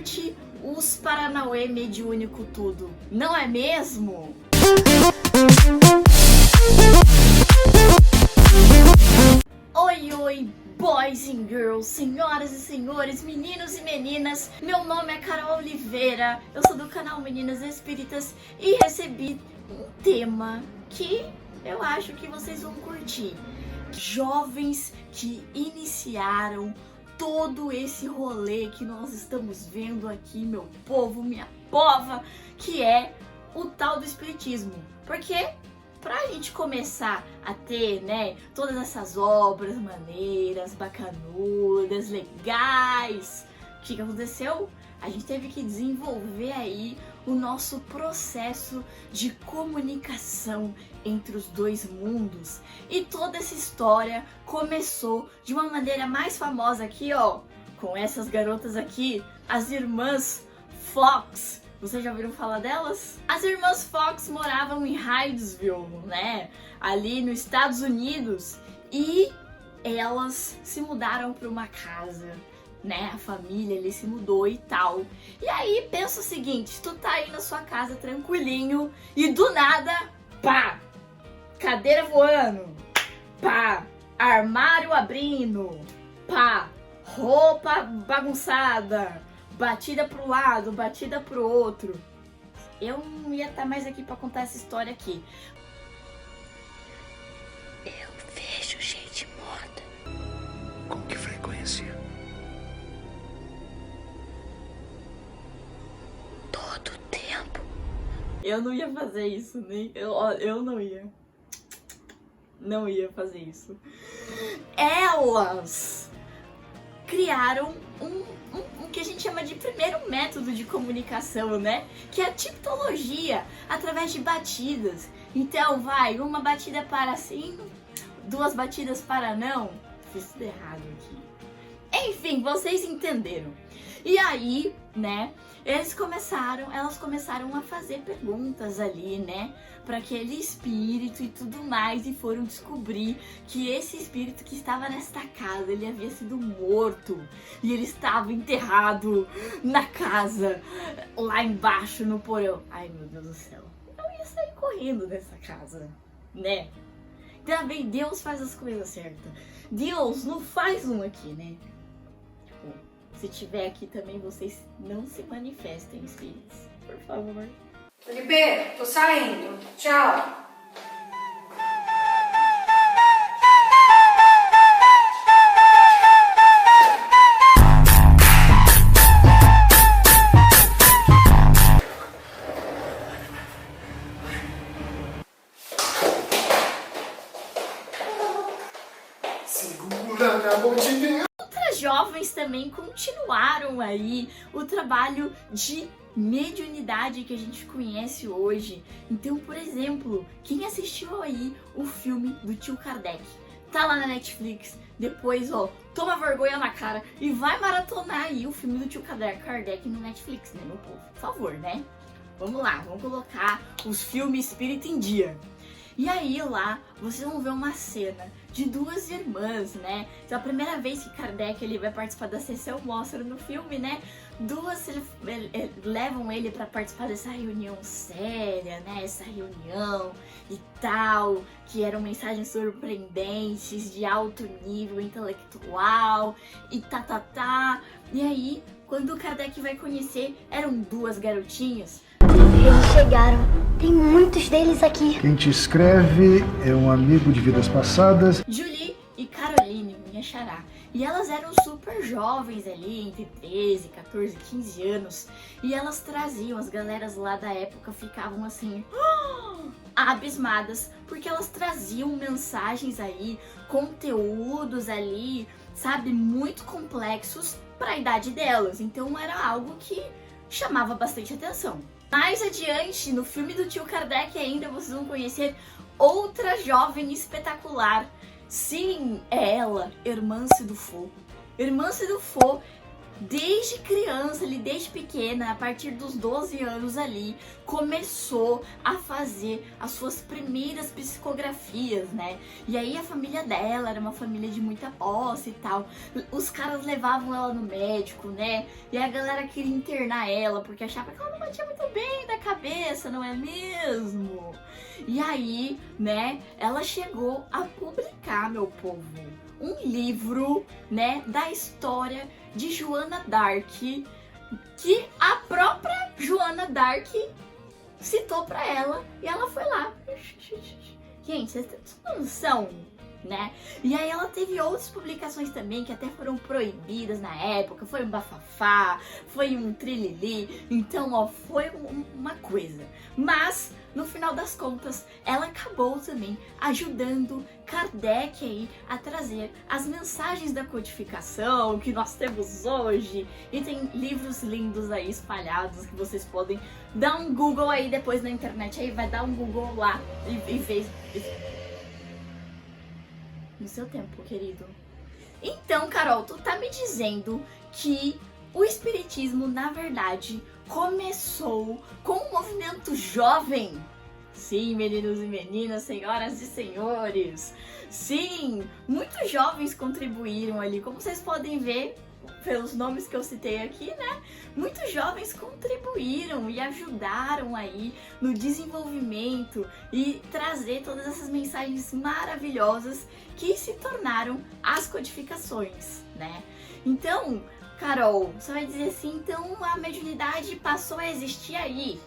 curte os Paranauê mediúnico tudo, não é mesmo? Oi, oi, boys and girls, senhoras e senhores, meninos e meninas. Meu nome é Carol Oliveira, eu sou do canal Meninas Espíritas e recebi um tema que eu acho que vocês vão curtir. Jovens que iniciaram todo esse rolê que nós estamos vendo aqui, meu povo, minha pova, que é o tal do espiritismo. Porque pra gente começar a ter, né, todas essas obras maneiras, bacanudas, legais, o que aconteceu? A gente teve que desenvolver aí o nosso processo de comunicação entre os dois mundos. E toda essa história começou de uma maneira mais famosa aqui, ó, com essas garotas aqui, as irmãs Fox. Vocês já ouviram falar delas? As irmãs Fox moravam em Hydesville, né, ali nos Estados Unidos, e elas se mudaram para uma casa, né, a família ali se mudou e tal. E aí pensa o seguinte, tu tá aí na sua casa tranquilinho e do nada, pá, cadeira voando, pá, armário abrindo, pá, roupa bagunçada, batida pro lado, batida pro outro. Eu não ia estar mais aqui pra contar essa história aqui. Eu vejo gente morta. Com que frequência? Todo tempo. Eu não ia fazer isso, nem eu não ia. Não ia fazer isso. Elas criaram um que a gente chama de primeiro método de comunicação, né? Que é a tipologia, através de batidas. Então vai, uma batida para sim, duas batidas para não. Fiz tudo errado aqui. Enfim, vocês entenderam. E aí, né, elas começaram a fazer perguntas ali, né, para aquele espírito e tudo mais, e foram descobrir que esse espírito que estava nesta casa, ele havia sido morto e ele estava enterrado na casa, lá embaixo no porão. Ai, meu Deus do céu, eu ia sair correndo dessa casa, né? Também Deus faz as coisas certas. Deus não faz um aqui, né? Se tiver aqui também, vocês não se manifestem, espíritos. Por favor. Felipe, tô saindo. Tchau. Segura na mão de Deus. Outras jovens também continuaram aí o trabalho de mediunidade que a gente conhece hoje. Então, por exemplo, quem assistiu aí o filme do Tio Kardec, tá lá na Netflix, depois, ó, toma vergonha na cara e vai maratonar aí o filme do Tio Kardec no Netflix, né, meu povo? Por favor, né? Vamos lá, vamos colocar os filmes espírita em dia. E aí lá, vocês vão ver uma cena de duas irmãs, né? Então a primeira vez que Kardec ele vai participar da sessão, mostra no filme, né? Duas levam ele para participar dessa reunião séria, né? Essa reunião e tal, que eram mensagens surpreendentes, de alto nível intelectual e tá. E aí, quando o Kardec vai conhecer, eram duas garotinhas. Eles chegaram. Tem muitos deles aqui. Quem te escreve é um amigo de vidas passadas. Julie e Caroline, minha xará. E elas eram super jovens ali, entre 13, 14, 15 anos. E elas traziam, as galeras lá da época ficavam assim, abismadas, porque elas traziam mensagens aí, conteúdos ali, sabe, muito complexos para a idade delas. Então era algo que chamava bastante atenção. Mais adiante, no filme do Tio Kardec ainda, vocês vão conhecer outra jovem espetacular. Sim, é ela, Irmã Cidufo. Irmã Cidufo desde criança, ali, desde pequena, a partir dos 12 anos ali, começou a fazer as suas primeiras psicografias, né? E aí a família dela era uma família de muita posse e tal. Os caras levavam ela no médico, né? E a galera queria internar ela, porque achava que ela não batia muito bem da cabeça, não é mesmo? E aí, né, ela chegou a publicar, meu povo, um livro, né, da história de Joana d'Arc, que a própria Joana d'Arc citou pra ela, e ela foi lá. Gente, vocês não são, né? E aí ela teve outras publicações também que até foram proibidas na época, foi um bafafá, foi um trilili, então ó, foi uma coisa. Mas no final das contas, ela acabou também ajudando Kardec aí a trazer as mensagens da codificação que nós temos hoje. E tem livros lindos aí espalhados que vocês podem dar um Google aí depois na internet. Aí vai dar um Google lá e ver. No seu tempo, querido. Então, Carol, tu tá me dizendo que o espiritismo, na verdade, começou com um movimento jovem? Sim, meninos e meninas, senhoras e senhores. Sim, muitos jovens contribuíram ali, como vocês podem ver pelos nomes que eu citei aqui, né? Muitos jovens contribuíram e ajudaram aí no desenvolvimento e trazer todas essas mensagens maravilhosas que se tornaram as codificações, né? Então, Carol, você vai dizer assim, então a mediunidade passou a existir aí.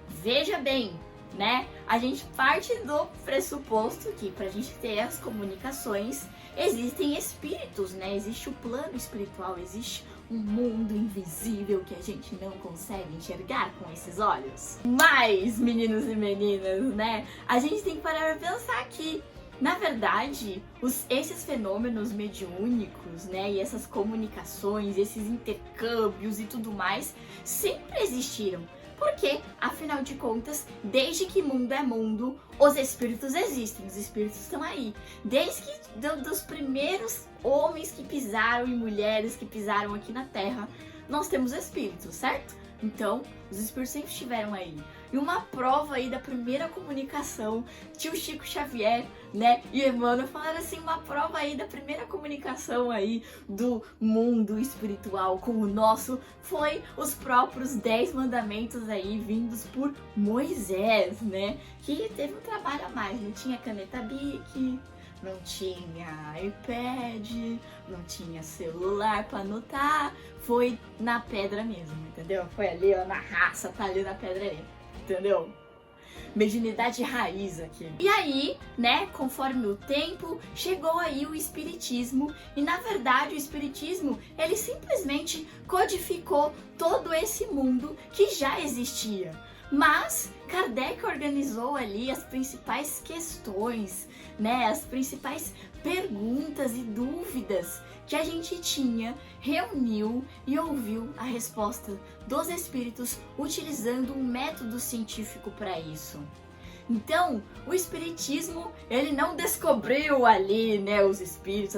Veja bem, né? A gente parte do pressuposto que pra gente ter as comunicações existem espíritos, né? Existe o plano espiritual, existe um mundo invisível que a gente não consegue enxergar com esses olhos. Mas, meninos e meninas, né? A gente tem que parar pra pensar que, na verdade, esses fenômenos mediúnicos, né, e essas comunicações, esses intercâmbios e tudo mais, sempre existiram. Porque, afinal de contas, desde que mundo é mundo, os espíritos existem, os espíritos estão aí. Desde que dos primeiros homens que pisaram e mulheres que pisaram aqui na Terra, nós temos espíritos, certo? Então, os espíritos sempre estiveram aí. E uma prova aí da primeira comunicação, tio Chico Xavier, né, e Emmanuel falaram assim, uma prova aí da primeira comunicação aí do mundo espiritual com o nosso, foi os próprios 10 mandamentos aí vindos por Moisés, né, que teve um trabalho a mais, não tinha caneta Bic, não tinha iPad, não tinha celular pra anotar, foi na pedra mesmo, entendeu? Foi ali, ó, na raça, tá ali na pedra ali, entendeu? Mediunidade raiz aqui. E aí, né, conforme o tempo, chegou aí o espiritismo, e na verdade o espiritismo, ele simplesmente codificou todo esse mundo que já existia. Mas Kardec organizou ali as principais questões, né, as principais perguntas e dúvidas que a gente tinha, reuniu e ouviu a resposta dos espíritos utilizando um método científico para isso. Então, o espiritismo, ele não descobriu ali, né, os espíritos,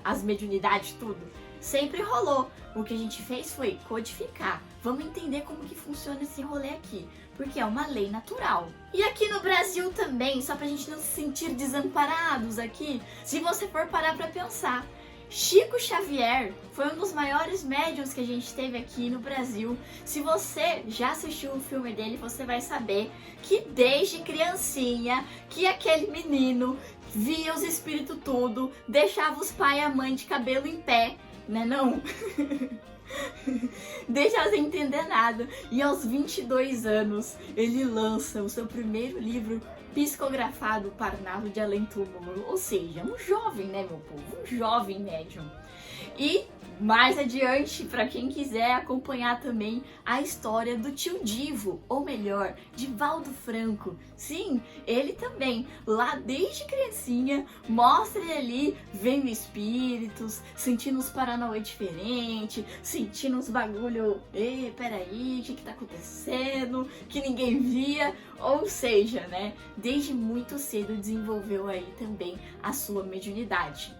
as mediunidades, tudo. Sempre rolou. O que a gente fez foi codificar. Vamos entender como que funciona esse rolê aqui, porque é uma lei natural. E aqui no Brasil também, só pra gente não se sentir desamparados aqui, se você for parar pra pensar, Chico Xavier foi um dos maiores médiuns que a gente teve aqui no Brasil. Se você já assistiu o filme dele, você vai saber que desde criancinha, que aquele menino via os espíritos tudo, deixava os pai e a mãe de cabelo em pé, né não? Deixa sem entender nada. E aos 22 anos, ele lança o seu primeiro livro psicografado, Parnaso de Além Túmulo. Ou seja, um jovem, né, meu povo? Um jovem médium. E mais adiante, para quem quiser acompanhar também a história do tio Divo, ou melhor, Divaldo Franco. Sim, ele também, lá desde criancinha, mostra ele ali vendo espíritos, sentindo uns paranauê diferentes, sentindo uns bagulho, peraí, o que tá acontecendo, que ninguém via. Ou seja, né, desde muito cedo desenvolveu aí também a sua mediunidade.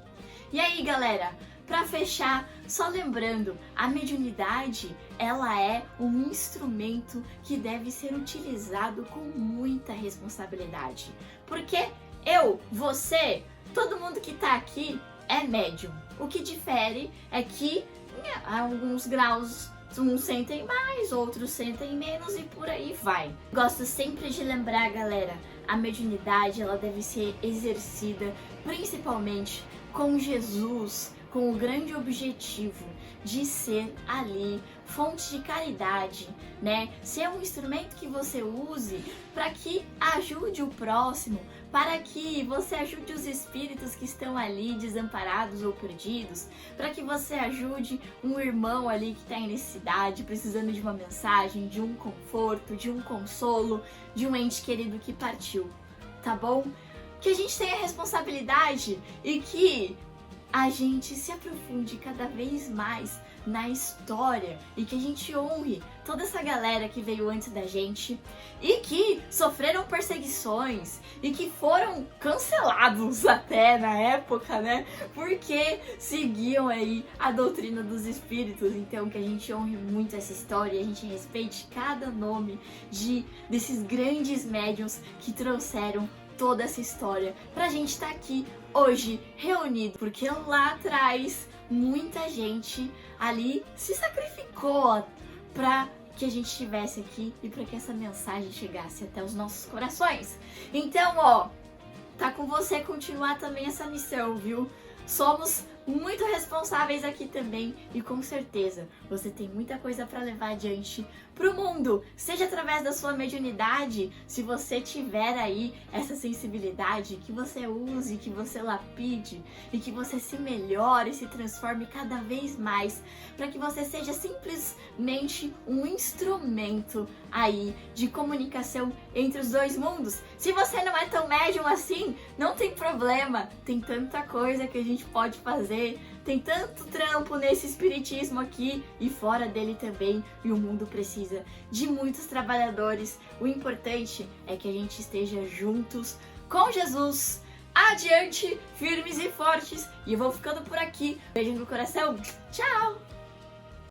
E aí, galera, Para fechar, só lembrando, a mediunidade, ela é um instrumento que deve ser utilizado com muita responsabilidade. Porque eu, você, todo mundo que tá aqui é médium. O que difere é que em alguns graus uns sentem mais, outros sentem menos e por aí vai. Gosto sempre de lembrar, galera, a mediunidade ela deve ser exercida principalmente com Jesus, com o grande objetivo de ser ali fonte de caridade, né? Ser um instrumento que você use para que ajude o próximo, para que você ajude os espíritos que estão ali desamparados ou perdidos, para que você ajude um irmão ali que está em necessidade, precisando de uma mensagem, de um conforto, de um consolo, de um ente querido que partiu, tá bom? Que a gente tenha responsabilidade e que a gente se aprofunde cada vez mais na história e que a gente honre toda essa galera que veio antes da gente e que sofreram perseguições e que foram cancelados até na época, né? Porque seguiam aí a doutrina dos espíritos. Então que a gente honre muito essa história e a gente respeite cada nome desses grandes médiuns que trouxeram toda essa história pra gente estar aqui hoje reunido, porque lá atrás muita gente ali se sacrificou pra que a gente estivesse aqui e pra que essa mensagem chegasse até os nossos corações. Então, ó, tá com você continuar também essa missão, viu? Somos muito responsáveis aqui também e com certeza você tem muita coisa para levar adiante pro mundo, seja através da sua mediunidade, se você tiver aí essa sensibilidade, que você use, que você lapide e que você se melhore e se transforme cada vez mais, para que você seja simplesmente um instrumento aí de comunicação entre os dois mundos. Se você não é tão médium assim, não tem problema, tem tanta coisa que a gente pode fazer, tem tanto trampo nesse espiritismo aqui e fora dele também, e o mundo precisa de muitos trabalhadores. O importante é que a gente esteja juntos com Jesus, adiante, firmes e fortes. E eu vou ficando por aqui. Beijo no coração. Tchau!